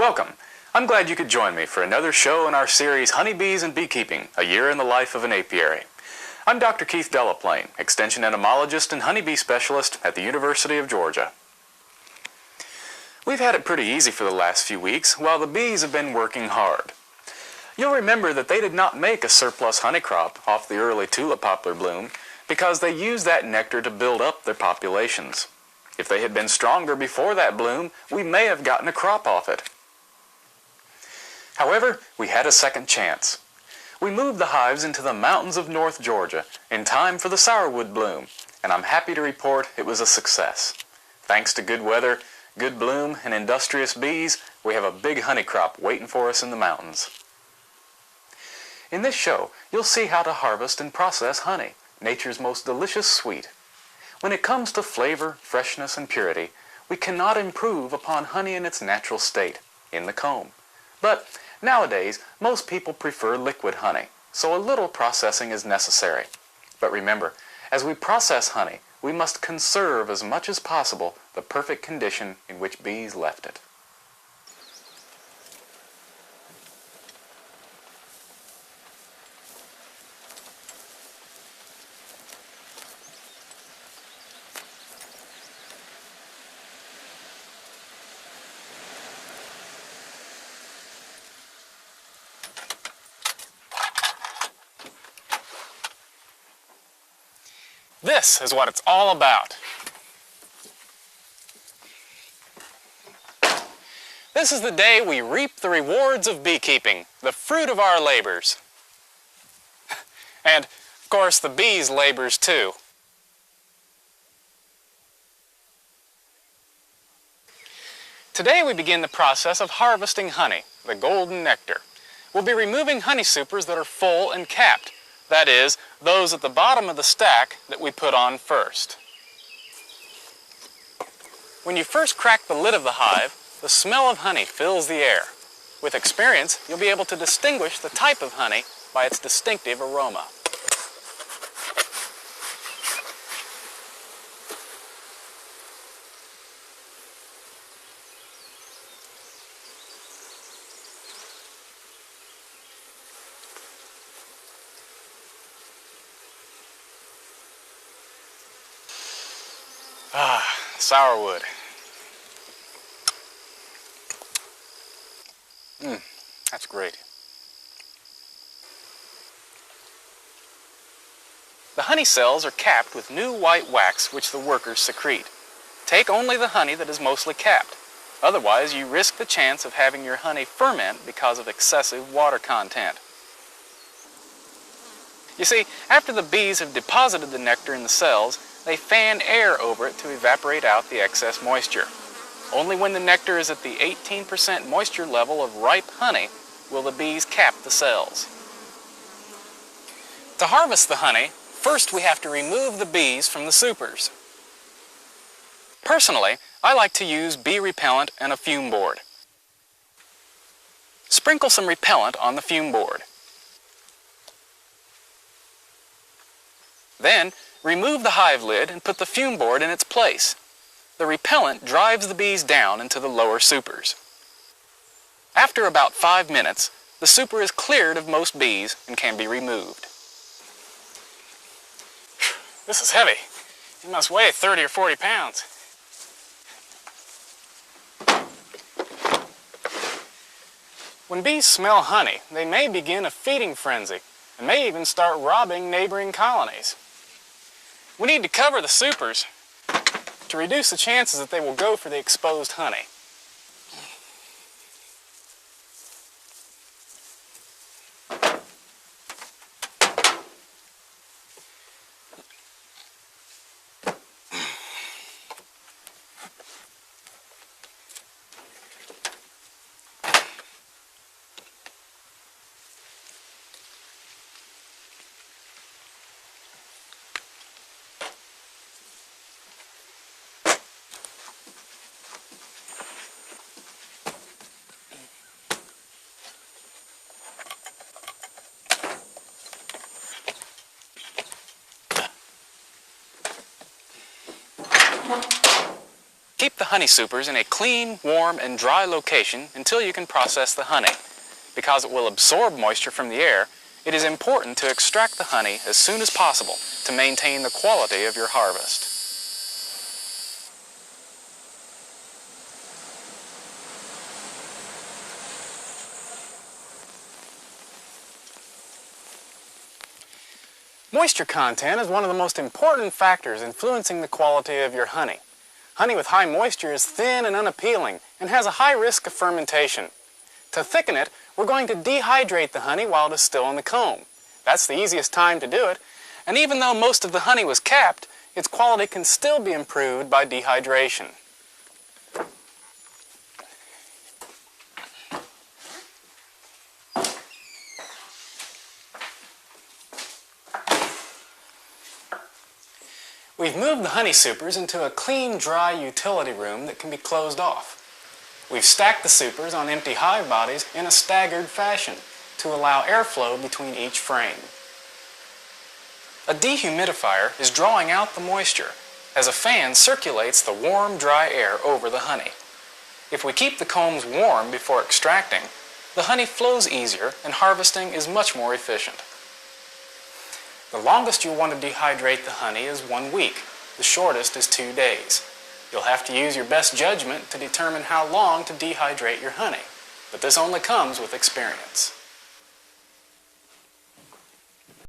Welcome. I'm glad you could join me for another show in our series Honeybees and Beekeeping, a year in the life of an apiary. I'm Dr. Keith Delaplane, Extension Entomologist and Honeybee Specialist at the University of Georgia. We've had it pretty easy for the last few weeks while the bees have been working hard. You'll remember that they did not make a surplus honey crop off the early tulip poplar bloom because they used that nectar to build up their populations. If they had been stronger before that bloom, we may have gotten a crop off it. However, we had a second chance. We moved the hives into the mountains of North Georgia in time for the sourwood bloom, and I'm happy to report it was a success. Thanks to good weather, good bloom, and industrious bees, we have a big honey crop waiting for us in the mountains. In this show, you'll see how to harvest and process honey, nature's most delicious sweet. When it comes to flavor, freshness, and purity, we cannot improve upon honey in its natural state, in the comb. But nowadays, most people prefer liquid honey, so a little processing is necessary. But remember, as we process honey, we must conserve as much as possible the perfect condition in which bees left it. This is what it's all about. This is the day we reap the rewards of beekeeping, the fruit of our labors. And, of course, the bees' labors too. Today we begin the process of harvesting honey, the golden nectar. We'll be removing honey supers that are full and capped. That is, those at the bottom of the stack that we put on first. When you first crack the lid of the hive, the smell of honey fills the air. With experience, you'll be able to distinguish the type of honey by its distinctive aroma. Ah, sourwood. That's great. The honey cells are capped with new white wax which the workers secrete. Take only the honey that is mostly capped. Otherwise, you risk the chance of having your honey ferment because of excessive water content. You see, after the bees have deposited the nectar in the cells, they fan air over it to evaporate out the excess moisture. Only when the nectar is at the 18% moisture level of ripe honey will the bees cap the cells. To harvest the honey, first we have to remove the bees from the supers. Personally, I like to use bee repellent and a fume board. Sprinkle some repellent on the fume board. Then, remove the hive lid and put the fume board in its place. The repellent drives the bees down into the lower supers. After about 5 minutes, the super is cleared of most bees and can be removed. This is heavy. It must weigh 30 or 40 pounds. When bees smell honey, they may begin a feeding frenzy and may even start robbing neighboring colonies. We need to cover the supers to reduce the chances that they will go for the exposed honey. Keep the honey supers in a clean, warm, and dry location until you can process the honey. Because it will absorb moisture from the air, it is important to extract the honey as soon as possible to maintain the quality of your harvest. Moisture content is one of the most important factors influencing the quality of your honey. Honey with high moisture is thin and unappealing and has a high risk of fermentation. To thicken it, we're going to dehydrate the honey while it is still in the comb. That's the easiest time to do it, and even though most of the honey was capped, its quality can still be improved by dehydration. We've moved the honey supers into a clean, dry utility room that can be closed off. We've stacked the supers on empty hive bodies in a staggered fashion to allow airflow between each frame. A dehumidifier is drawing out the moisture as a fan circulates the warm, dry air over the honey. If we keep the combs warm before extracting, the honey flows easier and harvesting is much more efficient. The longest you'll want to dehydrate the honey is 1 week. The shortest is 2 days. You'll have to use your best judgment to determine how long to dehydrate your honey, but this only comes with experience.